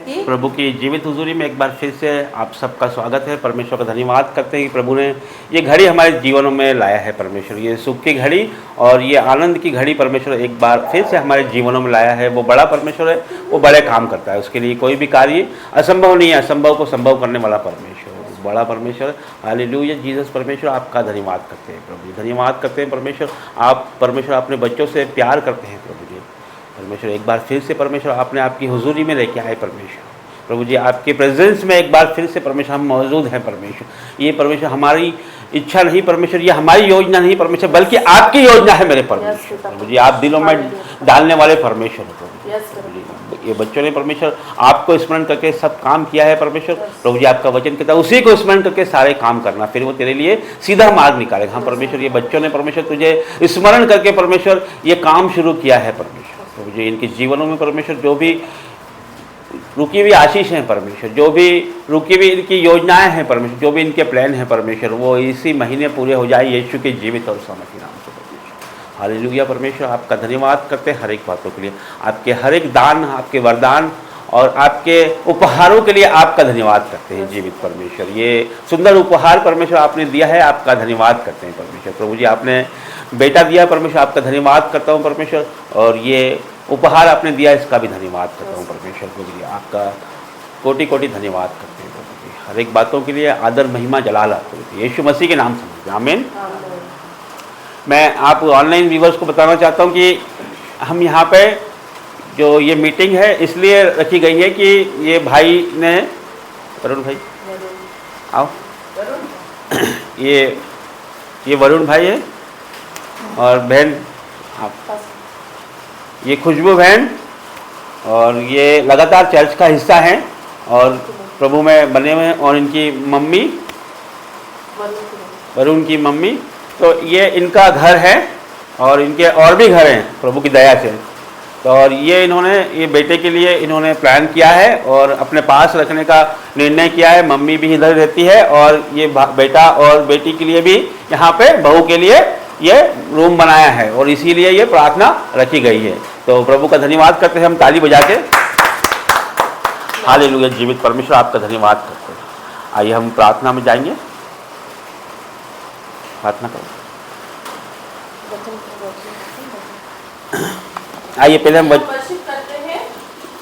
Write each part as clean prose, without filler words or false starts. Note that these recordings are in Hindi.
प्रभु की जीवित हुजूरी में एक बार फिर से आप सबका स्वागत है। परमेश्वर का धन्यवाद करते हैं कि प्रभु ने ये घड़ी हमारे जीवनों में लाया है। परमेश्वर ये सुख की घड़ी और ये आनंद की घड़ी परमेश्वर एक बार फिर से हमारे जीवनों में लाया है। वो बड़ा परमेश्वर है, वो बड़े काम करता है, उसके लिए कोई भी कार्य असंभव नहीं है। असंभव को संभव करने वाला परमेश्वर, बड़ा परमेश्वर। Hallelujah Jesus. परमेश्वर आपका धन्यवाद करते हैं प्रभु जी, धन्यवाद करते हैं परमेश्वर। आप परमेश्वर अपने बच्चों से प्यार करते हैं प्रभु जी। परमेश्वर एक बार फिर से परमेश्वर आपने आपकी हुजूरी में लेके आए परमेश्वर। प्रभु जी आपके प्रेजेंस में एक बार फिर से परमेश्वर हम मौजूद हैं परमेश्वर। ये परमेश्वर हमारी इच्छा नहीं परमेश्वर, ये हमारी योजना नहीं परमेश्वर, बल्कि आपकी योजना है मेरे परमेश्वर। प्रभु जी आप दिलों में डालने वाले परमेश्वर हो प्रभु जी। ये बच्चों ने परमेश्वर आपको स्मरण करके सब काम किया है परमेश्वर। प्रभु जी आपका वचन कहता है उसी को स्मरण करके सारे काम करना, फिर वो तेरे लिए सीधा मार्ग निकालेगा। हाँ परमेश्वर ये बच्चों ने परमेश्वर तुझे स्मरण करके परमेश्वर ये काम शुरू किया है परमेश्वर। प्रभु जी इनके जीवनों में परमेश्वर जो भी रुकी हुई आशीष हैं परमेश्वर, जो भी रुकी हुई इनकी योजनाएं हैं परमेश्वर, जो भी इनके प्लान हैं परमेश्वर, वो इसी महीने पूरे हो जाए यीशु के जीवित और सामर्थी नाम से परमेश्वर। हालेलुया परमेश्वर आपका धन्यवाद करते हैं हर एक बातों के लिए, आपके हर एक दान, आपके वरदान और आपके उपहारों के लिए आपका धन्यवाद करते हैं जीवित परमेश्वर। ये सुंदर उपहार परमेश्वर आपने दिया है, आपका धन्यवाद करते हैं परमेश्वर। प्रभु जी आपने बेटा दिया परमेश्वर, आपका धन्यवाद करता हूँ परमेश्वर। और ये उपहार आपने दिया इसका भी धन्यवाद करता हूँ परमेश्वर। प्रभु जी आपका कोटि कोटि धन्यवाद करते हैं प्रभु जी, हर एक बातों के लिए आदर महिमा जलाल आपको यीशु मसीह के नाम से आमीन। मैं आप ऑनलाइन व्यूवर्स को बताना चाहता हूँ कि हम यहाँ पे जो ये मीटिंग है इसलिए रखी गई है कि ये भाई ने, वरुण भाई आओ, ये वरुण भाई है और बहन आप, ये खुशबू बहन, और ये लगातार चर्च का हिस्सा हैं और प्रभु में बने हुए हैं। और इनकी मम्मी वरुण की मम्मी, तो ये इनका घर है और इनके और भी घर हैं प्रभु की दया से। तो और ये इन्होंने ये बेटे के लिए इन्होंने प्लान किया है और अपने पास रखने का निर्णय किया है। मम्मी भी इधर रहती है और ये बेटा और बेटी के लिए भी यहाँ पे बहू के लिए ये रूम बनाया है और इसीलिए ये प्रार्थना रखी गई है। तो प्रभु का धन्यवाद करते हैं हम ताली बजा के। हालेलुया जीवित परमेश्वर आपका धन्यवाद करते हैं। आइए हम प्रार्थना में जाएंगे, प्रार्थना करें। आइए पहले हम वर्शिप करते हैं,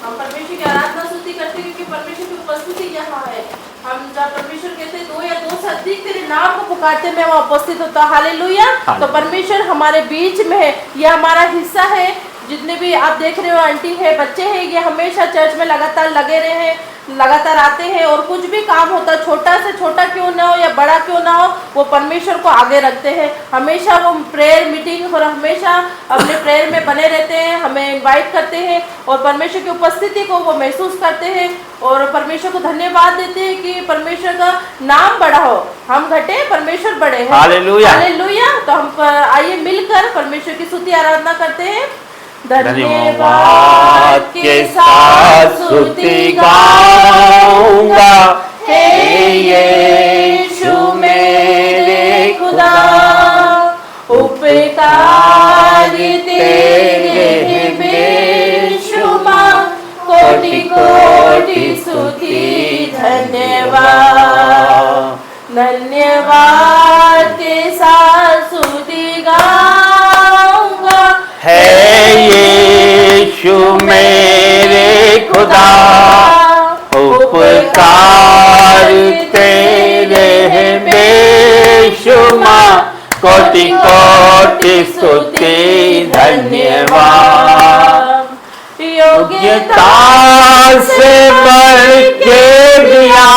हम परमेश्वर की आराधना स्तुति करते हैं क्योंकि परमेश्वर की उपस्थिति यहाँ है। हम जब परमेश्वर कहते हैं दो या दो से अधिक तेरे नाम को पुकारते मैं वहाँ उपस्थित होता। हालेलुया। तो परमेश्वर हमारे बीच में है, यह हमारा हिस्सा है। जितने भी आप देख रहे हो आंटी है, बच्चे हैं, ये हमेशा चर्च में लगातार लगे रहे हैं, लगातार आते हैं और कुछ भी काम होता है छोटा से छोटा क्यों ना हो या बड़ा क्यों ना हो, वो परमेश्वर को आगे रखते हैं। हमेशा वो प्रेयर मीटिंग और हमेशा अपने प्रेयर में बने रहते हैं, हमें इनवाइट करते हैं और परमेश्वर की उपस्थिति को वो महसूस करते हैं और परमेश्वर को धन्यवाद देते हैं कि परमेश्वर का नाम बड़ा हो, हम घटे परमेश्वर बड़े हैं। Hallelujah hallelujah. तो हम आइए मिलकर परमेश्वर की स्तुति आराधना करते हैं। धन्यवाद के साथ स्तुति गाऊंगा, हे यीशु मेरे खुदा, उपकार तेरे बेशुमार, कोटि कोटि स्तुति धन्यवाद। धन्यवाद के साथ स्तुति गाऊंगा, हे यीशु मेरे खुदा, उपकार तेरे हैं बेशुमार, कोटि कोटि स्तुति धन्यवाद। योग्यता से बढ़ के दिया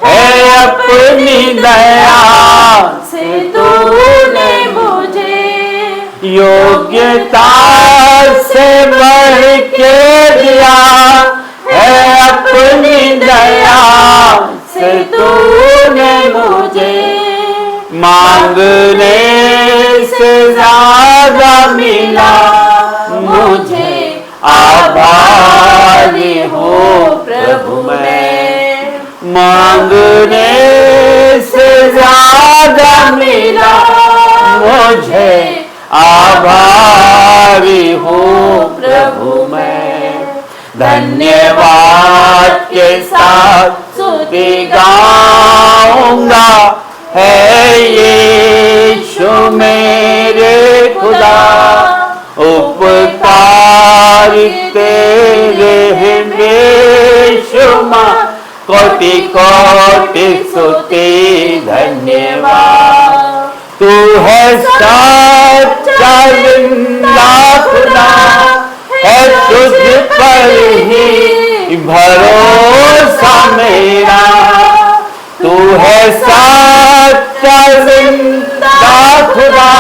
है अपनी दया से तूने मुझे, योग्यता से बढ़ के दिया है अपनी दया से तूने मुझे, मांगने से ज्यादा मिला मुझे, आभारी हूँ प्रभु मैं, मांगने से ज्यादा मिला मुझे, आभारी हूँ प्रभु मैं। धन्यवाद साथ स्तुति गाऊंगा, है यीशु मेरे खुदा, उपकार तेरे हैं बेशुमार, कोटि कोटि स्तुति धन्यवाद। तू है सच्चा जिंदा खुदा, है तुझ पर ही भरोसा मेरा। तू है सच्चा जिंदा खुदा,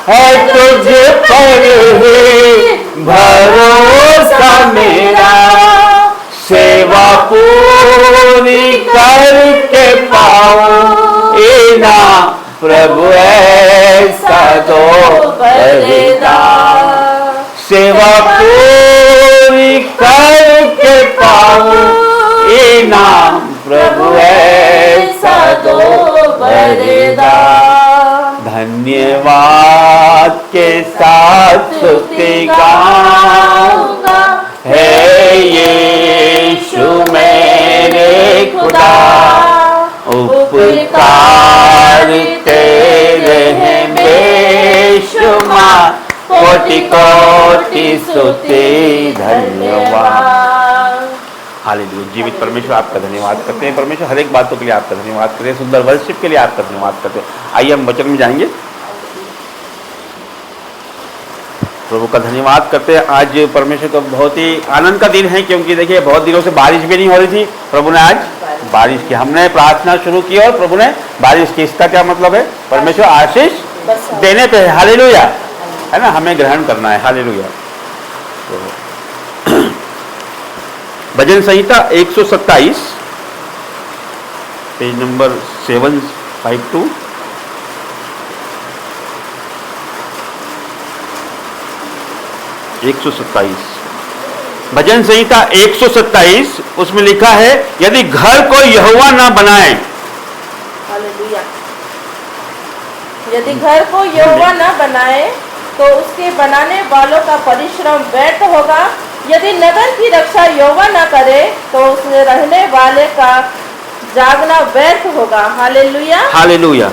है तुझ पर ही भरोसा मेरा। सेवा पूरी करके पाऊं इनाम, प्रभु ऐसा दो बलिदान। सेवा पूरी करके पाऊं इनाम, प्रभु ऐसा दो बलिदान। धन्यवाद के साथ स्तुति गाऊंगा, है यीशु मेरे खुदा, उपकार तेरे हैं बेशुमार, कोटि कोटि स्तुति धन्यवाद। हालेलुया। जीवित परमेश्वर आपका धन्यवाद करते हैं। परमेश्वर हर एक बातों के लिए आपका धन्यवाद करते हैं, सुंदर वर्शिप के लिए आपका धन्यवाद करते हैं। आइए हम वचन में जाएंगे। प्रभु का धन्यवाद करते हैं। आज परमेश्वर का बहुत ही आनंद का दिन है, क्योंकि देखिए बहुत दिनों से बारिश भी नहीं हो रही थी। प्रभु ने आज बारिश की, हमने प्रार्थना शुरू की और प्रभु ने बारिश की। इसका क्या मतलब है? परमेश्वर आशीष देने पे है। हालेलुया, है ना, हमें ग्रहण करना है। हालेलुया। तो भजन संहिता 127 पेज नंबर 752। भजन संहिता 127 उसमें लिखा है, यदि घर को यहोवा ना बनाए। हालेलुया। यदि घर को यहोवा ना बनाए तो उसके बनाने वालों का परिश्रम व्यर्थ होगा। यदि नगर की रक्षा यहोवा ना करे तो उसमें रहने वाले का जागना व्यर्थ होगा। Hallelujah, hallelujah.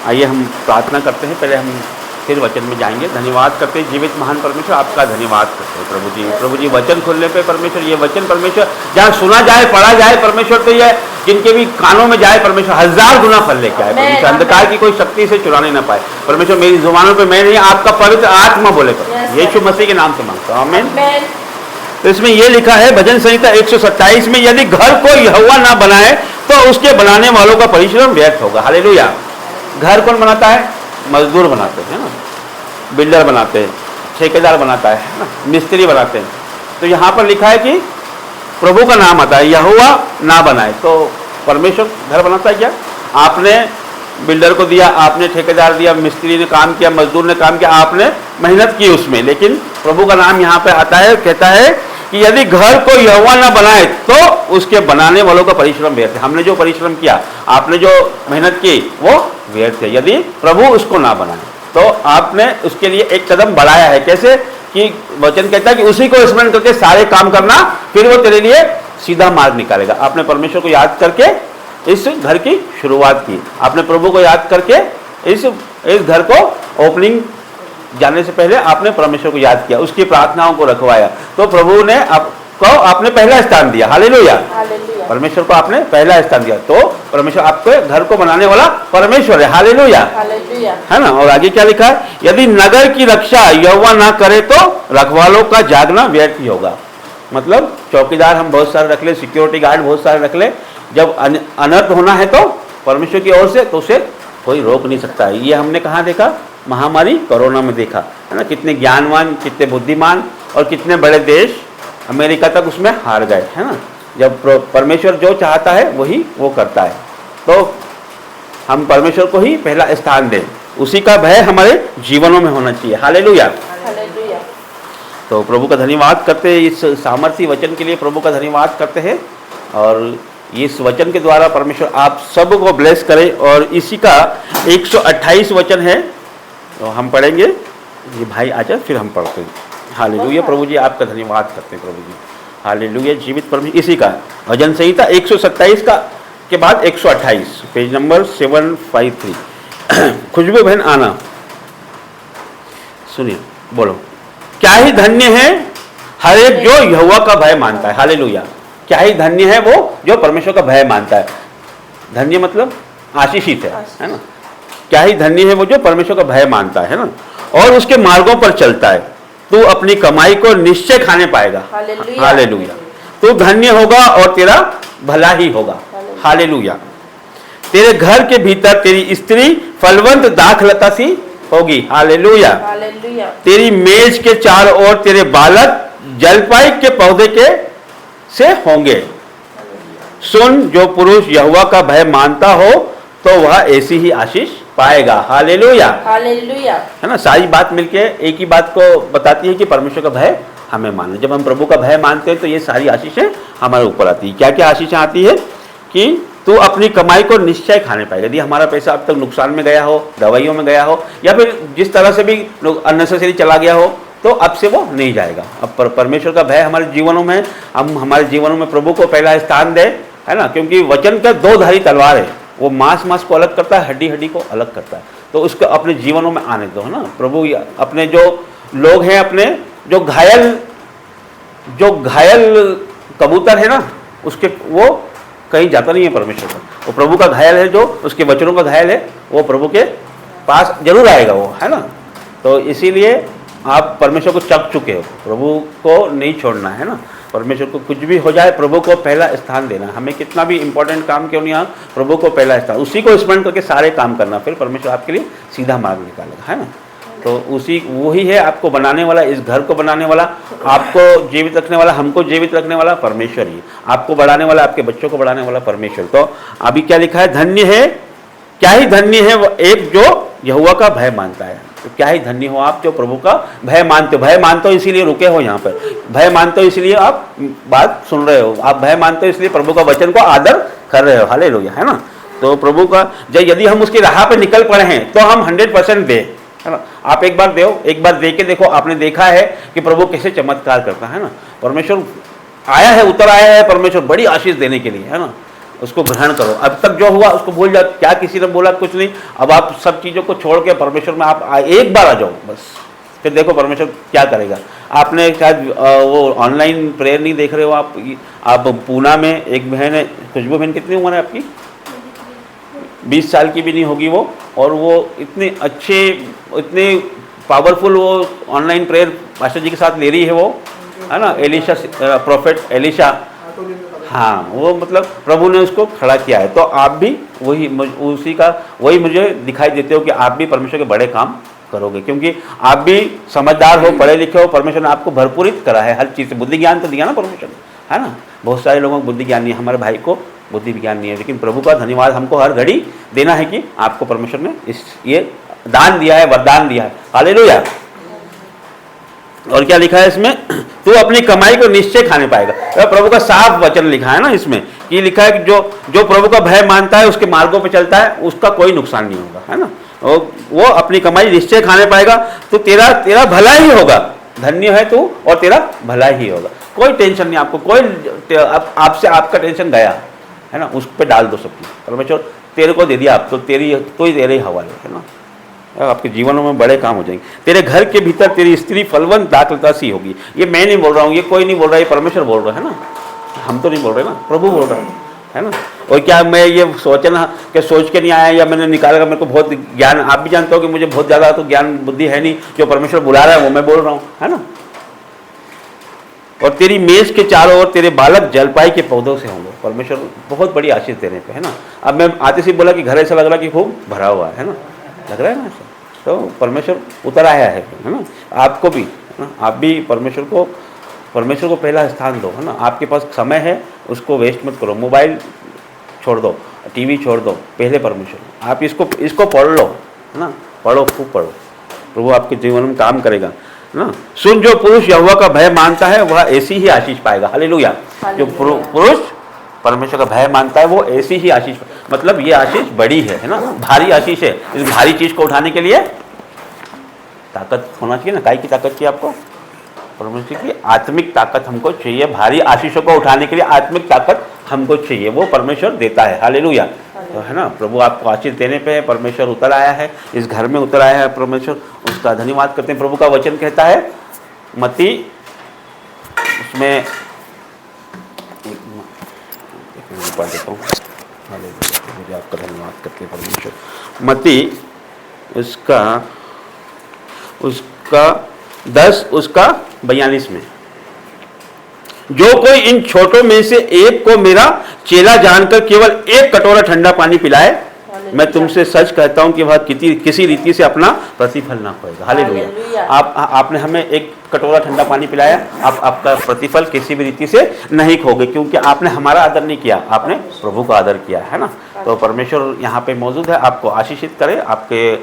आइए हम प्रार्थना करते हैं, पहले हम फिर वचन में जाएंगे। धन्यवाद करते हैं जीवित महान परमेश्वर, आपका धन्यवाद करते हैं प्रभु जी। प्रभु जी वचन खोलने पे परमेश्वर, ये वचन परमेश्वर जहाँ सुना जाए, पढ़ा जाए परमेश्वर, तो ये जिनके भी कानों में जाए परमेश्वर 1000 गुना फल लेके आए परमेश्वर। अंधकार की कोई शक्ति से चुराने ना पाए परमेश्वर। मेरी जुबानों पे मैं नहीं, आपका पवित्र आत्मा बोले परमेश्वर। यीशु मसीह के नाम से मांगता हूँ, आमीन। तो इसमें यह लिखा है भजन संहिता 127 में, यदि घर को यहोवा ना बनाए तो उसके बनाने वालों का परिश्रम व्यर्थ होगा। हालेलुया। घर कौन बनाता है? मजदूर बनाते हैं ना, बिल्डर बनाते हैं, ठेकेदार बनाता है ना, मिस्त्री बनाते हैं। तो यहाँ पर लिखा है कि प्रभु का नाम आता है, यहोवा ना बनाए। तो परमेश्वर घर बनाता है क्या? आपने बिल्डर को दिया, आपने ठेकेदार दिया, मिस्त्री ने काम किया, मजदूर ने काम किया, आपने मेहनत की उसमें, लेकिन प्रभु का नाम यहाँ पे आता है, कहता है कि यदि घर को यहोवा ना बनाए तो उसके बनाने वालों का परिश्रम व्यर्थ है। हमने जो परिश्रम किया, आपने जो मेहनत की, वो व्यर्थ है यदि प्रभु उसको ना बनाए। तो आपने उसके लिए एक कदम बढ़ाया है। कैसे? कि वचन कहता है कि उसी को स्मरण करके सारे काम करना, फिर वो तेरे लिए सीधा मार्ग निकालेगा। आपने परमेश्वर को याद करके इस घर की शुरुआत की, आपने प्रभु को याद करके इस घर को ओपनिंग जाने से पहले आपने परमेश्वर को याद किया, उसकी प्रार्थनाओं को रखवाया, तो प्रभु ने आपको आपने पहला स्थान दिया। हालेलुया। परमेश्वर को आपने पहला स्थान दिया, तो परमेश्वर आपके घर को बनाने वाला परमेश्वर है। हालेलुया, है ना। और आगे क्या लिखा है? यदि नगर की रक्षा यहोवा ना करे तो रखवालों का जागना व्यर्थ ही होगा। मतलब चौकीदार हम बहुत सारे रख ले, सिक्योरिटी गार्ड बहुत सारे रख ले, जब अनर्थ होना है तो परमेश्वर की ओर से, तो उसे कोई रोक नहीं सकता है। ये हमने कहाँ देखा? महामारी कोरोना में देखा, है ना। कितने ज्ञानवान, कितने बुद्धिमान और कितने बड़े देश अमेरिका तक उसमें हार गए, है ना। जब परमेश्वर जो चाहता है वही वो करता है, तो हम परमेश्वर को ही पहला स्थान दें, उसी का भय हमारे जीवनों में होना चाहिए। हालेलुया। तो प्रभु का धन्यवाद करते हैं, इस सामर्थ्य वचन के लिए प्रभु का धन्यवाद करते हैं। और इस वचन के द्वारा परमेश्वर आप सबको ब्लेस करे। और इसी का 128 वचन है, तो हम पढ़ेंगे। ये भाई आजा, फिर हम पढ़ते हैं। हालेलुया। प्रभु जी आपका धन्यवाद करते हैं प्रभु जी। हालेलुया। जीवित परमेश्वर इसी का भजन संहिता 127 का के बाद 128 पेज नंबर 753। खुशबू बहन आना, सुनिए, बोलो। क्या ही धन्य है हर एक जो यहोवा का भय मानता है। हालेलुया। क्या ही धन्य है वो जो परमेश्वर का भय मानता है। धन्य मतलब आशीषित है ना। क्या ही धन्य है वो जो परमेश्वर का भय मानता है ना, और उसके मार्गों पर चलता है। तू अपनी कमाई को निश्चय खाने पाएगा। हालेलुया। तू धन्य होगा और तेरा भला ही होगा। हालेलुया। तेरे घर के भीतर तेरी स्त्री फलवंत दाखलता सी होगी। हालेलुया। तेरी मेज के चारों ओर तेरे बालक जलपाई के पौधे के से होंगे। सुन, जो पुरुष यहोवा का भय मानता हो तो वह ऐसी ही आशीष पाएगा। हालेलुया। हालेलुया। है ना। सारी बात मिलके एक ही बात को बताती है कि परमेश्वर का भय हमें मानना। जब हम प्रभु का भय मानते हैं तो ये सारी आशीषें हमारे ऊपर आती है। क्या क्या आशीषें आती है कि तू अपनी कमाई को निश्चय खाने पाएगा। यदि हमारा पैसा अब तक नुकसान में गया हो, दवाइयों में गया हो, या फिर जिस तरह से भी अननेसेसरी चला गया हो, तो अब से वो नहीं जाएगा। अब परमेश्वर का भय हमारे जीवनों में, हम हमारे जीवनों में प्रभु को पहला स्थान दें, है ना। क्योंकि वचन का दो धारी तलवार है, वो मांस को अलग करता है, हड्डी हड्डी को अलग करता है। तो उसको अपने जीवनों में आने दो, है ना। प्रभु अपने जो लोग हैं, अपने जो घायल कबूतर है ना, उसके वो कहीं जाता नहीं है परमेश्वर का। वो प्रभु का घायल है, जो उसके वचनों का घायल है, वो प्रभु के पास जरूर आएगा वो, है ना। तो इसीलिए आप परमेश्वर को चक चुके हो, प्रभु को नहीं छोड़ना है ना। परमेश्वर को कुछ भी हो जाए, प्रभु को पहला स्थान देना। हमें कितना भी इंपॉर्टेंट काम क्यों नहीं, प्रभु को पहला स्थान, उसी को स्मरण करके सारे काम करना, फिर परमेश्वर आपके लिए सीधा मार्ग निकालेगा, है ना। तो उसी वही है आपको बनाने वाला, इस घर को बनाने वाला, आपको जीवित रखने वाला, हमको जीवित रखने वाला परमेश्वर ही। आपको बढ़ाने वाला, आपके बच्चों को बढ़ाने वाला परमेश्वर। तो अभी क्या लिखा है, धन्य है, क्या ही धन्य है वो एक जो यहोवा का भय मानता है। तो क्या ही धन्य हो आप जो प्रभु का भय मानते हो। भय मानते हो इसीलिए रुके हो यहाँ पर, भय मानते हो इसलिए आप बात सुन रहे हो, आप भय मानते हो इसलिए प्रभु का वचन को आदर कर रहे हो। हालेलुया, है ना। तो प्रभु का यदि हम उसकी राह पे निकल पड़े हैं तो हम 100% दे, है ना। आप एक बार दे के देखो। आपने देखा है कि प्रभु कैसे चमत्कार करता है ना। परमेश्वर आया है, उतर आया है परमेश्वर बड़ी आशीष देने के लिए, है ना। उसको ग्रहण करो। अब तक जो हुआ उसको भूल जाओ, क्या किसी ने बोला कुछ नहीं। अब आप सब चीज़ों को छोड़ के परमेश्वर में आप एक बार आ जाओ बस, फिर देखो परमेश्वर क्या करेगा। आपने शायद वो ऑनलाइन प्रेयर नहीं देख रहे हो आप पूना में एक बहन है, खुशबू बहन, कितनी उम्र है आपकी? 20 साल की भी नहीं होगी वो, और वो इतने अच्छे, इतने पावरफुल वो ऑनलाइन प्रेयर पास्टर जी के साथ ले रही है वो, है ना। एलिशा, प्रॉफेट एलिशा, हाँ, वो मतलब प्रभु ने उसको खड़ा किया है। तो आप भी वही मुझे दिखाई देते हो कि आप भी परमेश्वर के बड़े काम करोगे, क्योंकि आप भी समझदार हो, पढ़े लिखे हो। परमेश्वर ने आपको भरपूरित करा है हर चीज़ से। बुद्धि ज्ञान तो दिया ना परमेश्वर ने, है ना। बहुत सारे लोगों को बुद्धि ज्ञान नहीं है, हमारे भाई को बुद्धि ज्ञान नहीं है, लेकिन प्रभु का धन्यवाद हमको हर घड़ी देना है कि आपको परमेश्वर ने ये दान दिया है, वरदान दिया है। हालेलुया। और क्या लिखा है इसमें, तू अपनी कमाई को निश्चय खाने पाएगा। तो प्रभु का साफ वचन लिखा है ना इसमें, कि लिखा है कि जो प्रभु का भय मानता है, उसके मार्गों पे चलता है, उसका कोई नुकसान नहीं होगा, है ना। वो अपनी कमाई निश्चय खाने पाएगा, तो तेरा भला ही होगा। धन्य है तू और तेरा भला ही होगा। कोई टेंशन नहीं आपको, कोई आपसे आपका टेंशन गया, है ना, उस पर डाल दो सब चीज़। परमेश्वर तेरे को दे दिया, आप तो तेरे ही हवाले, है ना। आपके जीवनों में बड़े काम हो जाएंगे। तेरे घर के भीतर तेरी स्त्री फलवंत दाखलता सी होगी। ये मैं नहीं बोल रहा हूँ, ये कोई नहीं बोल रहा है, ये परमेश्वर बोल रहा है ना। हम तो नहीं बोल रहे ना, प्रभु बोल रहा है ना। और क्या मैं ये सोच के नहीं आया, या मैंने निकाला, मेरे को बहुत ज्ञान, आप भी जानते हो कि मुझे बहुत ज़्यादा तो ज्ञान बुद्धि है नहीं। जो परमेश्वर बुला रहा है वो मैं बोल रहा हूँ, है ना। और तेरी मेज के चारों ओर तेरे बालक जलपाई के पौधों से होंगे। परमेश्वर बहुत बड़ी आशीष देने पे, है ना। अब मैं आते से बोला कि घर ऐसा लग रहा कि खूब भरा हुआ है ना, लग रहा है ना ऐसा। तो परमेश्वर उतर आया है ना। आपको भी, है ना, आप भी परमेश्वर को पहला स्थान दो, है ना। आपके पास समय है, उसको वेस्ट मत करो। मोबाइल छोड़ दो, टीवी छोड़ दो, पहले परमेश्वर। आप इसको पढ़ लो, है ना, पढ़ो, खूब पढ़ो। प्रभु आपके जीवन में काम करेगा ना। सुन, जो पुरुष यहोवा का भय मानता है वह ऐसी ही आशीष पाएगा। हालेलुया। जो पुरुष परमेश्वर का भय मानता है वो ऐसी ही आशीष, मतलब ये आशीष बड़ी है ना, भारी आशीष है। इस भारी चीज को उठाने के लिए ताकत होना चाहिए ना। काय की ताकत चाहिए आपको? परमेश्वर की आत्मिक ताकत हमको चाहिए, भारी आशीषों को उठाने के लिए आत्मिक ताकत हमको चाहिए, वो परमेश्वर देता है। हालेलुया। तो है ना, प्रभु आपको आशीष देने पे परमेश्वर उतर आया है, इस घर में उतर आया है परमेश्वर, उसका धन्यवाद करते हैं। प्रभु का वचन कहता है मत्ती, उसमें पढ़ देता हूँ। मुझे आपका धन्यवाद करते हैं परमेश्वर। मत्ती उसका 10 उसका 42 में, जो कोई इन छोटों में से एक को मेरा चेला जानकर केवल एक कटोरा ठंडा पानी पिलाए, मैं तुमसे सच कहता हूं कि वह किसी रीति से अपना प्रतिफल ना पाएगा। हालेलुया। आपने हमें एक कटोरा ठंडा पानी पिलाया, आपका प्रतिफल किसी भी रीति से नहीं खोगे, क्योंकि आपने हमारा आदर नहीं किया, आपने प्रभु का आदर किया है ना। तो परमेश्वर यहाँ पे मौजूद है, आपको आशीषित करे, आपके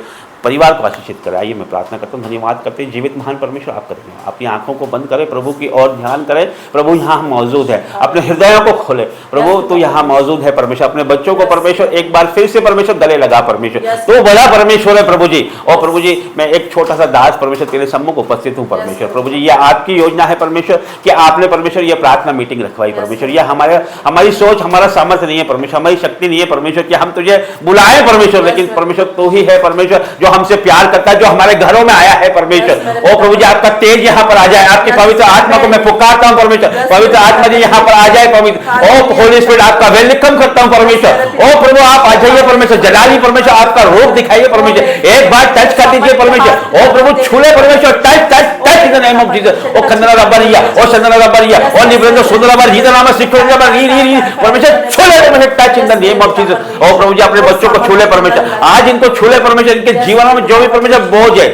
परिवार को आशीषित करे। आइए मैं प्रार्थना करता हूँ, धन्यवाद करते हैं जीवित महान परमेश्वर आपका धन्यवाद। अपनी आंखों को बंद करें, प्रभु की ओर ध्यान करें। प्रभु यहाँ मौजूद है, अपने हृदयों को खोले। प्रभु तो यहाँ मौजूद है परमेश्वर, अपने बच्चों को परमेश्वर एक बार फिर से परमेश्वर गले लगा परमेश्वर, तो बड़ा परमेश्वर है प्रभु जी। और प्रभु जी मैं एक छोटा सा दास परमेश्वर तेरे सम्मुख उपस्थित हूँ परमेश्वर। प्रभु जी ये आपकी योजना है परमेश्वर कि आपने परमेश्वर ये प्रार्थना मीटिंग रखवाई परमेश्वर। ये हमारी सोच, हमारा सामर्थ्य नहीं है परमेश्वर, हमारी शक्ति नहीं है परमेश्वर कि हम तुझे बुलाए परमेश्वर, लेकिन परमेश्वर तो ही है परमेश्वर जो हमसे प्यार करता है, जो हमारे घरों में आया है परमेश्वर। ओ प्रभु जी आपका तेज यहाँ पर आ जाए, आपकी पवित्र आत्मा को मैं पुकारता हूँ परमेश्वर, पवित्र आत्मा जी यहाँ पर आ जाए पवित्र। ओ होली स्पिरिट आपका वेलकम करता हूँ परमेश्वर। ओ प्रभु आप आ जाइए परमेश्वर, जलाली परमेश्वर, आपका रूप दिखाइए परमेश्वर, एक बार टच कर दीजिए परमेश्वर। ओ प्रभु छूले परमेश्वर, touch touch touch in the name of Jesus. ओ खंदना रबरिया, ओ संदना रबरिया, ओ निब्रंदो सुंदर बर जीदा नाम सिक्कर रबर री री री परमेश्वर छूले परमेश्वर, touch in the name of Jesus. ओ प्रभु जी अपने बच्चों को छूले परमेश्वर, आज इनको छूले परमेश्वर, इनके जीवनों में जो भी परमेश्वर बोझ है,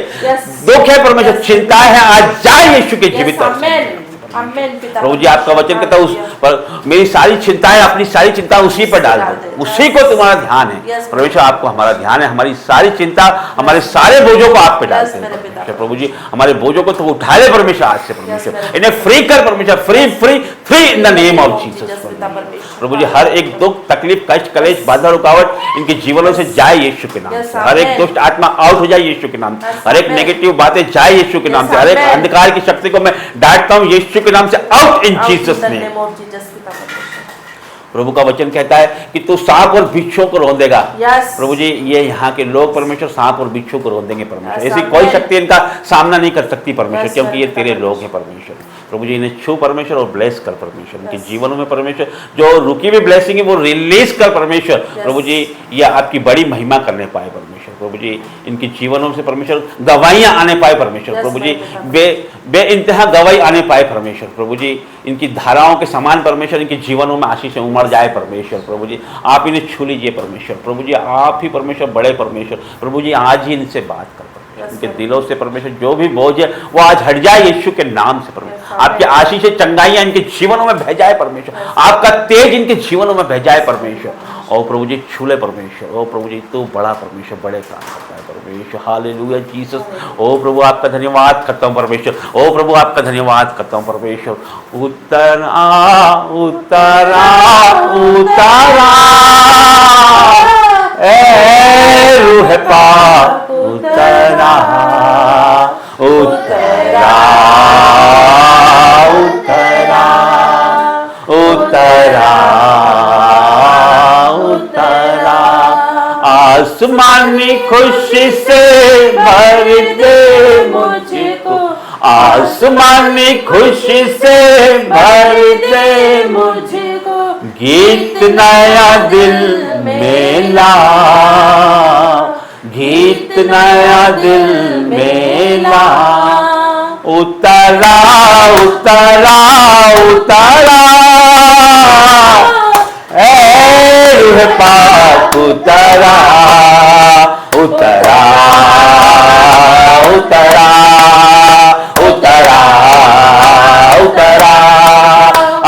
दुख है परमेश्वर, चिंता है, आज जाए यीशु के जीवित। प्रभु जी आपका वचन कहता है उस पर मेरी सारी चिंताएं, अपनी सारी चिंता उसी पर डाल दो, उसी को तुम्हारा ध्यान है परमेश्वर। आपको हमारा ध्यान है, हमारी सारी चिंता, हमारे सारे बोझों को आप पे डालते हैं प्रभु जी। हमारे बोझों को तो उठा ले परमेश्वर आज से परमेश्वर, इन्हें फ्री कर परमेश्वर, free free free in the name of Jesus प्रभु जी। हर एक दुख तकलीफ कष्ट कलेश बाधा रुकावट इनके जीवनों से जाए यीशु के नाम से। हर एक दुष्ट आत्मा आउट हो जाए यीशु के नाम से, हर एक नेगेटिव बातें जाए यीशु के नाम से, हर एक अंधकार की शक्ति को मैं डांटता हूँ यीशु के नाम से, आउट इन जीसस नेम। प्रभु का वचन कहता है कि तू सांप और बिच्छुओं को रौंदेगा। प्रभु जी ये यहाँ के लोग परमेश्वर सांप और बिच्छुओं को रौंदेंगे परमेश्वर, ऐसी कोई शक्ति इनका सामना नहीं कर सकती परमेश्वर, क्योंकि ये तेरे लोग हैं परमेश्वर। प्रभु जी इन्हें छू परमेश्वर और ब्लेस कर परमेश्वर, इनके जीवनों में परमेश्वर जो रुकी हुई ब्लेसिंग है वो रिलीज कर परमेश्वर। प्रभु जी ये आपकी बड़ी महिमा करने पाए परमेश्वर। प्रभु जी इनके जीवनों से परमेश्वर गवाहियां आने पाए परमेश्वर। प्रभु जी बे इंतहा गवाही आने पाए परमेश्वर। प्रभु जी इनकी धाराओं के समान परमेश्वर इनके जीवनों में आशीष उमड़ जाए परमेश्वर। प्रभु जी आप इन्हें छू लीजिए परमेश्वर। प्रभु जी आप ही परमेश्वर बड़े परमेश्वर। प्रभु जी आज ही इनसे बात कर परमेश्वर, इनके दिलों से परमेश्वर जो भी बोझ है वो आज हट जाए यीशु के नाम से परमेश्वर। आपकी आशीष चंगाइयां इनके जीवनों में बह जाए परमेश्वर, आपका तेज इनके जीवनों में बह जाए परमेश्वर। ओ प्रभु जी छूले परमेश्वर। ओ प्रभु जी तू बड़ा परमेश्वर, बड़े काम करता है परमेश्वर। Hallelujah Jesus. ओ प्रभु आपका धन्यवाद करता हूँ परमेश्वर। ओ प्रभु आपका धन्यवाद करता हूँ परमेश्वर। उतरा उतरा उतरा ए रूह पाक उतरा उतरा उतरा उतरा उतरा आसमानी खुशी से भर दे मुझको, आसमानी खुशी से भर दे मुझको, गीत नया दिल में ला, गीत नया दिल में ला। उतरा उतरा उतरा ए रूह पाक उतरा उतरा उतरा उतरा उतरा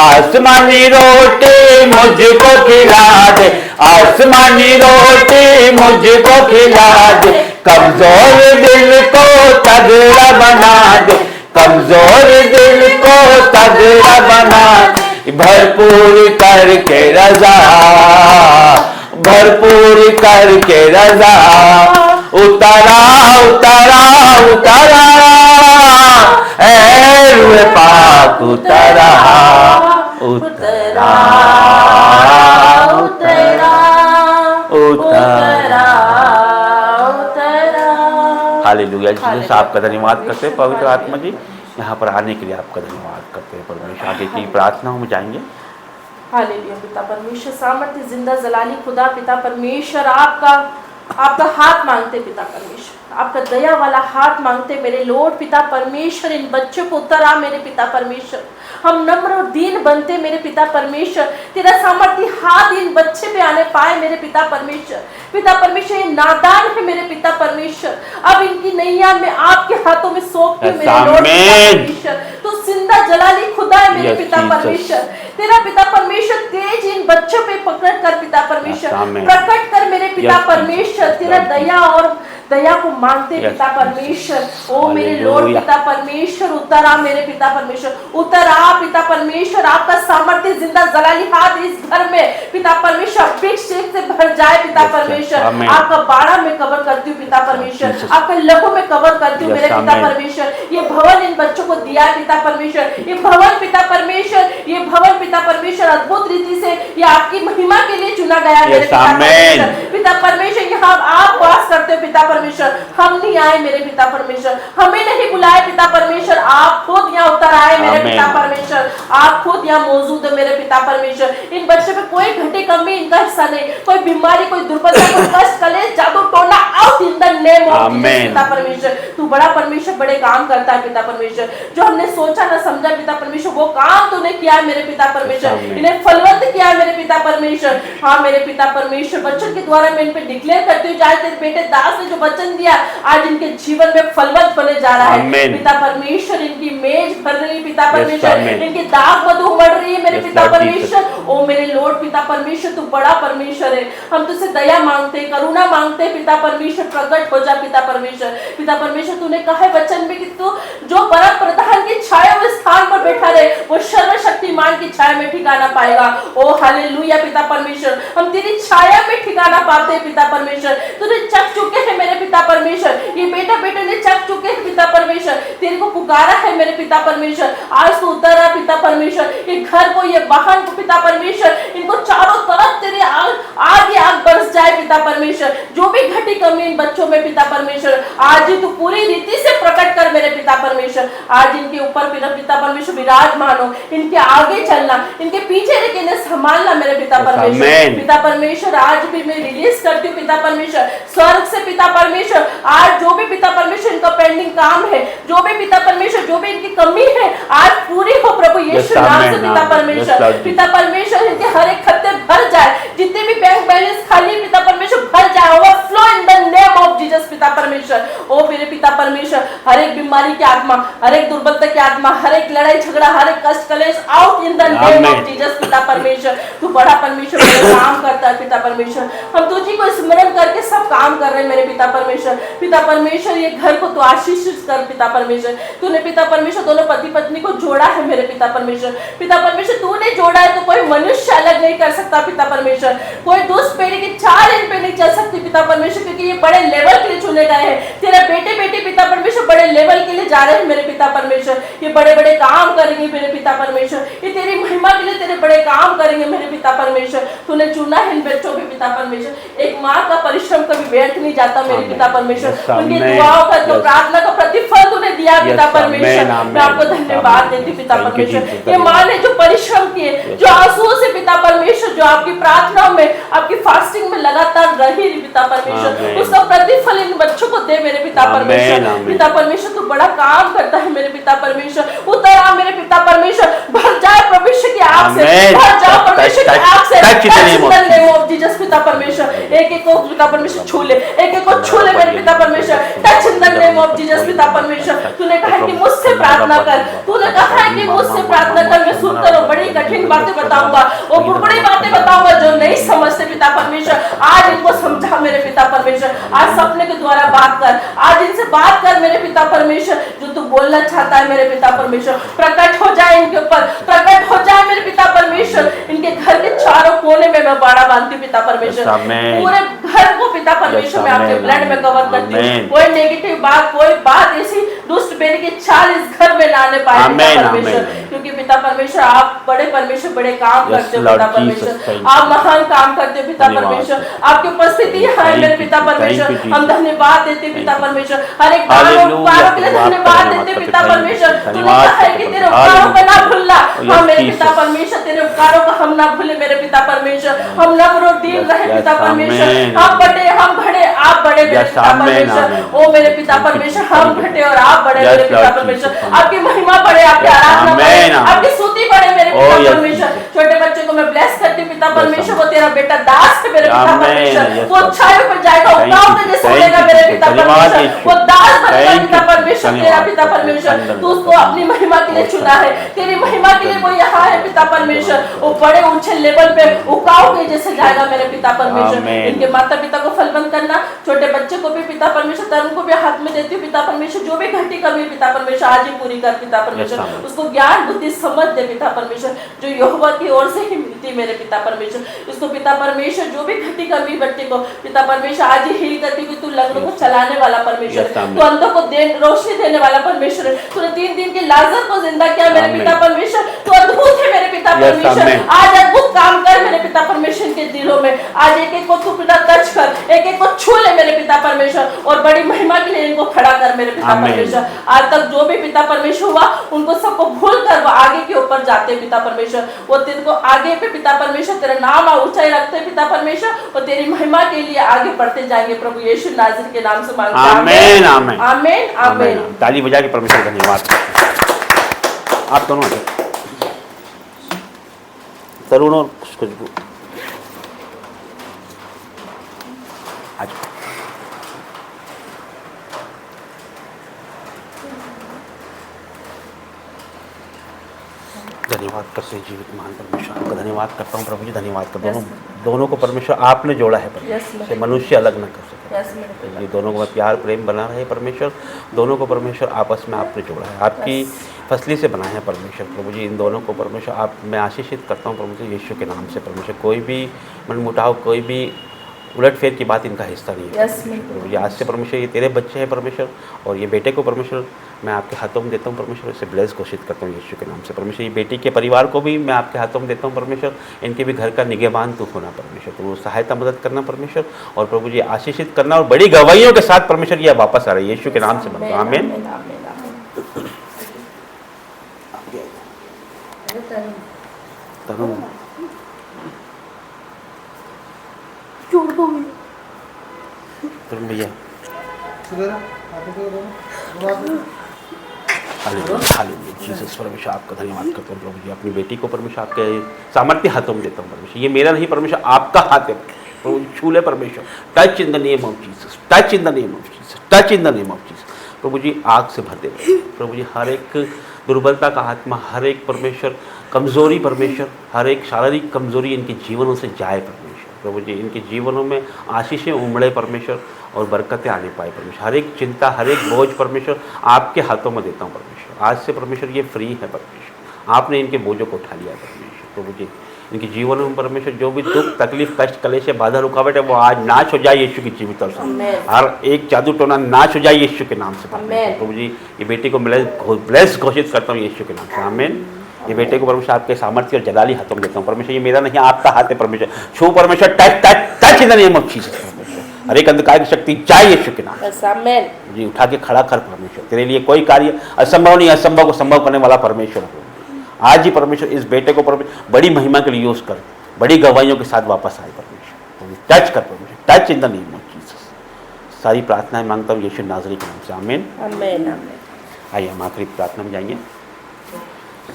आसमानी रोटी मुझको खिला दे, आसमानी रोटी मुझको खिला दे, कमजोर दिल को तगड़ा बना दे, कमजोर दिल को तगड़ा बना दे, भरपूर करके रजा, भरपूर करके रजा। उतारा उतारा उतारा ऐ रूहे पाक उतारा उतारा उतरा उतारा। उतरा। हालेलुया। जीसस आपका धन्यवाद करते हैं पवित्र आत्मा जी, यहाँ पर आने के लिए आपका धन्यवाद करते हैं परमेश्वर। आगे की प्रार्थनाओं में जाएंगे। हालेलुया। पिता परमेश्वर सामर्थ्य जिंदा जलाली खुदा पिता परमेश्वर आपका हाथ मांगते पिता परमेश्वर, आपका दया वाला हाथ मांगते मेरे लॉर्ड पिता परमेश्वर। इन बच्चों को उतरा मेरे पिता परमेश्वर, हम नम्र और दीन बनते मेरे पिता परमेश्वर। तेरा सामर्थ्य हाथ इन बच्चे पे आने पाए मेरे पिता परमेश्वर। पिता परमेश्वर ये नादान है मेरे पिता परमेश्वर, अब इनकी नैया में आपके हाथों में सौंपती हूं मेरे लॉर्ड पिता परमेश्वर। तो जिंदा जलाली खुदा है मेरे पिता परमेश्वर। तेरा पिता परमेश्वर तेज इन बच्चों पे पकड़ कर पिता परमेश्वर प्रकट कर मेरे पिता परमेश्वर। तेरा दया को मांगते पिता परमेश्वर। ओ मेरे लॉर्ड पिता परमेश्वर उतरा मेरे पिता परमेश्वर, उतरा पिता परमेश्वर। आपका सामर्थ्य जिंदा जलाली हाथ इस घर में पिता परमेश्वर अभिषेक से भर जाए पिता परमेश्वर। आपका बाड़ा में कवर करती हूँ पिता परमेश्वर, आपके लहू में कवर करती हूँ मेरे पिता परमेश्वर। ये भवन इन बच्चों को दिया है पिता परमेश्वर, ये भवन पिता परमेश्वर, ये भवन पिता परमेश्वर अद्भुत रीति से ये आपकी महिमा के लिए चुना गया है मेरे पिता परमेश्वर। पिता परमेश्वर यहाँ आप वास करते हो पिता परमेश्वर, हम नहीं आए मेरे पिता परमेश्वर, हमें नहीं बुलाए पिता परमेश्वर, आप खुद यहाँ उतर आए मेरे पिता परमेश्वर। आप खुद यहाँ मौजूद है मेरे पिता परमेश्वर। इन बच्चों पे कोई घटी कमी इनका हिस्सा नहीं, कोई बीमारी, कोई दुर्बलता, कोई कष्ट, कलेश, जादू टोना out in the name of Jesus पिता परमेश्वर। तू बड़ा परमेश्वर बड़े काम करता है पिता परमेश्वर, जो हमने सोचा ना समझा पिता परमेश्वर वो काम तूने किया है मेरे पिता परमेश्वर, इन्हें फलवंत किया है मेरे पिता परमेश्वर। हाँ मेरे पिता परमेश्वर, वचन के द्वारा मैं इन पे डिक्लेयर करती हूँ, आज तेरे बेटे दास ने जो वचन दिया आज इनके जीवन में फलवंत बने जा रहा है पिता परमेश्वर। इनकी मेज भर रही पिता परमेश्वर, इनकी दाग मधु उमड़ रही है मेरे पिता परमेश्वर। ओ मेरे लॉर्ड पिता परमेश्वर तू बड़ा परमेश्वर है, हम तुझसे दया मांगते, करुणा मांगते पिता परमेश्वर, प्रकट हो जा पिता परमेश्वर। पिता परमेश्वर तूने कहा है वचन में कि तू जो परम प्रधान की छाया में स्थान पर बैठा रहे वो सर्वशक्तिमान की छाया में ठिकाना पाएगा। ओ हालेलुया पिता परमेश्वर, हम तेरी छाया में ठिकाना पाते हैं पिता परमेश्वर। तूने चख चुके हैं मेरे पिता परमेश्वर, ये बेटा बेटे ने चख चुके हैं पिता परमेश्वर, तेरे को पुकारा है मेरे पिता परमेश्वर। आज तू उतरा पिता परमेश्वर, ये घर को, ये वाहन को पिता परमेश्वर, इनको चारों तरफ तेरे आग बरस जाए पिता परमेश्वर। जो भी घटी कमी इन बच्चों में पिता परमेश्वर आज ही तू पूरी रीति से प्रकट कर मेरे पिता परमेश्वर। आज इनके ऊपर पिता परमेश्वर विराजमान हो, इनके आगे चलना, इनके पीछे लेके इन्हें संभालना मेरे पिता परमेश्वर। पिता परमेश्वर आज भी मैं रिलीज करती हूँ पिता परमेश्वर स्वर्ग से पिता परमेश्वर। आज जो भी पिता परमेश्वर इनका पेंडिंग काम है, जो भी पिता परमेश्वर, जो भी इनकी कमी है आज पूरी हो प्रभु यीशु नाम से पिता परमेश्वर। पिता परमेश्वर इनके हर एक खत्ते भर जाए, जितने भी बैंक बैलेंस खाली पिता परमेश्वर भर जाए, overflow in the name of Jesus पिता परमेश्वर। ओ मेरे पिता परमेश्वर, हर एक बीमारी की आत्मा, हर एक दुर्बलता की आत्मा, हर एक लड़ाई झगड़ा, हर एक कष्ट कलेश out in the name of Jesus पिता परमेश्वर। तू बड़ा परमेश्वर काम करता है पिता परमेश्वर, हम तुझी को स्मरण करके सब काम कर रहे हैं मेरे पिता परमेश्वर। पिता परमेश्वर ये घर को तू आशीषित कर पिता परमेश्वर। तूने पिता परमेश्वर दोनों पति पत्नी को जोड़ा है मेरे पिता परमेश्वर। पिता परमेश्वर तूने जोड़ा है तो कोई मनुष्य अलग नहीं कर सकता पिता परमेश्वर, कोई दुष्ट पीढ़ी की चाल इन पे नहीं चल सकती पिता परमेश्वर, क्योंकि ये बड़े लेवल के लिए चुने गए हैं। तेरे बेटे बेटी पिता परमेश्वर बड़े लेवल के लिए जा रहे हैं मेरे पिता परमेश्वर, ये बड़े बड़े काम करेंगे मेरे पिता परमेश्वर, ये तेरी महिमा के लिए तेरे बड़े काम करेंगे मेरे पिता परमेश्वर। तूने चुना है इन बच्चों के पिता परमेश्वर। एक माँ का परिश्रम कभी व्यर्थ नहीं जाता मेरे पिता परमेश्वर, उनकी दुआओं का तो प्रार्थना का प्रतिफल तूने दिया पिता परमेश्वर। मैं आपको धन्यवाद देती पिता परमेश्वर। ये माँ ने जो परिश्रम किए, जो आंसुओं से पिता परमेश्वर, जो आपकी प्रार्थना में, आपकी फास्टिंग में लगातार रही पिता परमेश्वर, उसका प्रतिफल इन बच्चों को दे मेरे पिता परमेश्वर। पिता परमेश्वर तू बड़ा काम करता है मेरे पिता परमेश्वर। उतर आ मेरे पिता परमेश्वर, भर जाए परमेश्वर की आग से, भर जाओ परमेश्वर की आग से, नेम ऑफ जीसस पिता परमेश्वर। एक एक को पिता परमेश्वर छू ले, एक एक को छू ले मेरे पिता परमेश्वर, touch in the name of Jesus पिता परमेश्वर। तूने कहा है कि मुझसे प्रार्थना कर, तूने कहा है कि मुझसे प्रार्थना कर, मैं सुनकर वो बड़ी कठिन बातें बताऊंगा, वो बड़ी बातें बताऊंगा जो नहीं समझते पिता परमेश्वर। आज इनको समझा मेरे पिता परमेश्वर, आज सपने के द्वारा बात कर, आज इनसे बात कर मेरे पिता परमेश्वर, जो तू बोलना चाहता है मेरे पिता परमेश्वर। प्रकट हो जाए इनके ऊपर, प्रकट हो जाए मेरे पिता परमेश्वर। इनके घर के चारों कोने में मैं बाड़ा बांधती हूँ पिता परमेश्वर, पूरे घर को पिता परमेश्वर मैं आपके आमेन, ब्लड में कवर करती हूँ। आमेन। कोई नेगेटिव बात, कोई बात ऐसी दुष्ट बेरी की चाल इस घर में ना आने पाए पिता आमेन, परमेश्वर, आमेन। क्योंकि पिता परमेश्वर आप बड़े परमेश्वर, बड़े काम Yes, करते हो Lord पिता Jesus, परमेश्वर, thank you. आप महान काम करते हो पिता धन्यवाद। परमेश्वर, आपकी उपस्थिति यहाँ है Thank मेरे you, पिता thank you, परमेश्वर, Jesus. हम धन्यवाद देते हैं पिता Thank you. परमेश्वर, हर एक दान Hallelujah. उपकारों के लिए आपका धन्यवाद धन्यवाद देते हैं करते पिता हैं। परमेश्वर। तूने धन्यवाद कहा है करते कि हैं। तेरे उपकारों को ना भूलना, Yes, हाँ मेरे Jesus. पिता परमेश्वर तेरे उपकारों को हम ना भूले मेरे पिता परमेश्वर, हम नम्रोदीन Yes, रहे yes, पिता परमेश्वर, amen. हम बड़े हम बड़े आप बड़े मेरे Yes, पिता amen, परमेश्वर, amen. ओ मेरे पिता Thank you, परमेश्वर Jesus. हम Thank you. घटे और आप बड़े Yes, मेरे पिता Lord परमेश्वर, Jesus. Amen. आपकी महिमा बढ़े, आपकी Yes, आराधना बढ़े, amen, amen. आपकी स्तुति बढ़े मेरे Oh, पिता yes, परमेश्वर। Jesus. छोटे बच्चे को मैं ब्लेस करती हूँ पिता Yes, परमेश्वर, amen. वो तेरा बेटा दास है मेरे पिता Amen. परमेश्वर, Yes, वो Lord. अच्छाइयों पर जाएगा, Thank उदाव you, में जैसे thank बोलेगा you, मेरे Jesus. पिता धन्यवाद परमेश्वर, यीशु। वो दास बनेगा Thank पिता you, परमेश्वर, धन्यवाद। तेरा पिता परमेश्वर, धन्यवाद। तू उसको अपनी महिमा के लिए चुना है, तेरी महिमा के लिए वो यहाँ है पिता परमेश्वर, वो बड़े ऊंचे लेवल पे उकाव के जैसे जाएगा मेरे पिता परमेश्वर। Amen. इनके माता पिता को फलवंत करना, छोटे बच्चे को भी पिता परमेश्वर, तरुण को भी हाथ में देती हूँ पिता परमेश्वर, जो भी घटी कमी पिता परमेश्वर आज ही पूरी कर पिता परमेश्वर, Yes, Amen. उसको ज्ञान बुद्धि समझ दे पिता परमेश्वर, जो यहोवा की ओर से ही मिलती है मेरे पिता परमेश्वर। उसको पिता परमेश्वर जो भी घटी कमी बच्चे को पिता परमेश्वर आज ही हील करती, कि तू लंगड़ों को चलाने वाला परमेश्वर Yes, है, Amen. तू अंधों को रोशनी देने वाला परमेश्वर है, तूने 3 दिन के लाजर को जिंदा किया मेरे Amen. पिता परमेश्वर, तू अद्भुत है मेरे पिता Yes, परमेश्वर। Amen. आज अद्भुत काम कर मेरे पिता परमेश्वर के दिलों में, आज एक एक को तू पिता टच कर, एक एक को छू ले मेरे पिता परमेश्वर, और बड़ी महिमा के लिए इनको खड़ा कर मेरे पिता Amen. परमेश्वर। आज तक जो भी पिता परमेश्वर हुआ उनको सबको भूल कर वो आगे के ऊपर जाते पिता परमेश्वर, वो तेरे को आगे पे पिता परमेश्वर तेरा नाम ऊंचाई रखते पिता परमेश्वर, और तेरी महिमा के लिए आगे बढ़ते जाएंगे प्रभु यीशु नाज़री के नाम से मांगते हैं। आमेन, आमेन। आमेन आमेन। ताली बजा के परमेश्वर का धन्यवाद करते हैं। आप दोनों आ जाओ। तरुण और खुशबू आ जाओ। धन्यवाद करते हैं जीवित महान परमेश्वर, आपका धन्यवाद करता हूँ प्रभु जी, धन्यवाद करता हूँ। दोनों को परमेश्वर आपने जोड़ा है परमेश्वर, से मनुष्य अलग न कर सके। ये दोनों को प्यार प्रेम बना रहे परमेश्वर, दोनों को परमेश्वर आपस में आपने जोड़ा है, आपकी फसली से बनाए हैं परमेश्वर। प्रभु जी इन दोनों को परमेश्वर आप मैं आशीषित करता हूँ प्रभु जी यीशु के नाम से परमेश्वर। कोई भी मनमुटाव, कोई भी उलट फेर की बात इनका हिस्सा नहीं है प्रभु जी। आज से परमेश्वर ये तेरे बच्चे हैं परमेश्वर, और ये बेटे को परमेश्वर मैं आपके हाथों में देता हूँ परमेश्वर, इसे ब्लेस घोषित करता हूँ यीशु के नाम से परमेश्वर। ये बेटी के परिवार को भी मैं आपके हाथों में देता हूँ परमेश्वर, इनके भी घर का निगहबान तू होना परमेश्वर, तो सहायता मदद करना परमेश्वर, और प्रभु जी आशीषित करना, और बड़ी गवाहियों के साथ परमेश्वर ये वापस आ रही है यीशु के नाम से मांगता हूं। आमीन। तरुण तरुण भैया हालेलुया जीसस परमेश्वर आपका धन्यवाद करता हूँ प्रभु जी। अपनी बेटी को परमेश्वर आपके सामर्थ्य हाथों में देता हूँ परमेश्वर, ये मेरा नहीं परमेश्वर आपका हाथ है प्रभु जी। छू ले परमेश्वर, touch in the name of Jesus, touch in the name of Jesus, touch in the name of Jesus प्रभु जी। आग से भर दे प्रभु जी, हर एक दुर्बलता का आत्मा, हर एक परमेश्वर कमज़ोरी परमेश्वर, हर एक शारीरिक कमज़ोरी इनके जीवनों से जाए परमेश्वर। प्रभु जी इनके जीवनों में आशीषें उमड़े परमेश्वर, और बरकतें आने पाए परमेश्वर। हर एक चिंता, हर एक बोझ परमेश्वर आपके हाथों में देता हूँ परमेश्वर। आज से परमेश्वर ये फ्री है परमेश्वर, आपने इनके बोझों को उठा लिया परमेश्वर। प्रभु जी इनके जीवन में परमेश्वर जो भी दुख तकलीफ कष्ट कलेश बाधा रुकावट है वो आज नाश हो जाए यीशु की जीवित और हर एक जादू टोना नाश हो जाए यीशु के नाम से परमेश्वर। प्रभु जी ये बेटी को ब्लेस घोषित करता हूँ यीशु के नाम से। आमीन। ये बेटे को परमेश्वर आपके सामर्थ्य और जलाली हाथों में देता हूँ परमेश्वर। ये मेरा नहीं आपका हाथ है परमेश्वर। छू परमेश्वर, touch touch touch in the name of Jesus परमेश्वर। हर एक अंधकार की शक्ति जाए यीशु के नाम से। जी उठा के खड़ा कर परमेश्वर, तेरे लिए कोई कार्य असंभव नहीं, असंभव को संभव करने वाला परमेश्वर। आज ही परमेश्वर इस बेटे को परमेश्वर बड़ी महिमा के लिए यूज कर, बड़ी गवाहियों के साथ वापस आए परमेश्वर। टच कर परमेश्वर, touch in the name of Jesus. सारी प्रार्थनाएं मांगता हूँ यीशु नाज़री के नाम से। आमीन आमीन आमीन। आइए हम आखिरी प्रार्थना में जाएंगे।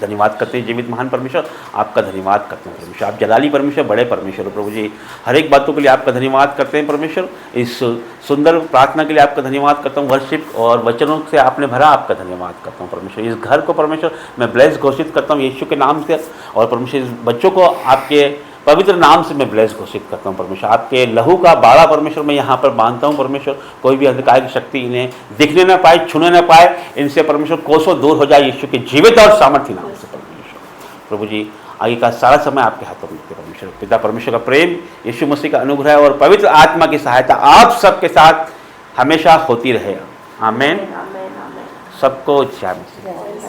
धन्यवाद करते हैं जीवित महान परमेश्वर, आपका धन्यवाद करते हैं परमेश्वर। आप जलाली परमेश्वर, बड़े परमेश्वर हो प्रभु जी। हर एक बातों के लिए आपका धन्यवाद करते हैं परमेश्वर। इस सुंदर प्रार्थना के लिए आपका धन्यवाद करता हूँ। वर्शिप और वचनों से आपने भरा, आपका धन्यवाद करता हूँ परमेश्वर। इस घर को परमेश्वर मैं ब्लेस घोषित करता हूँ यीशु के नाम से, और परमेश्वर इस बच्चों को आपके पवित्र नाम से मैं ब्लेस घोषित करता हूँ परमेश्वर। आपके लहू का बाड़ा परमेश्वर मैं यहाँ पर बांधता हूँ परमेश्वर। कोई भी अंधकार की शक्ति इन्हें दिखने न पाए, छूने न पाए, इनसे परमेश्वर कोसों दूर हो जाए यीशु के जीवित और सामर्थ्य नाम से परमेश्वर। प्रभु जी आगे का सारा समय आपके हाथों में देते परमेश्वर। पिता परमेश्वर का प्रेम, यीशु मसीह का अनुग्रह और पवित्र आत्मा की सहायता आप सबके साथ हमेशा होती रहे। आमीन। आमीन, आमीन। सबको जय मसीह।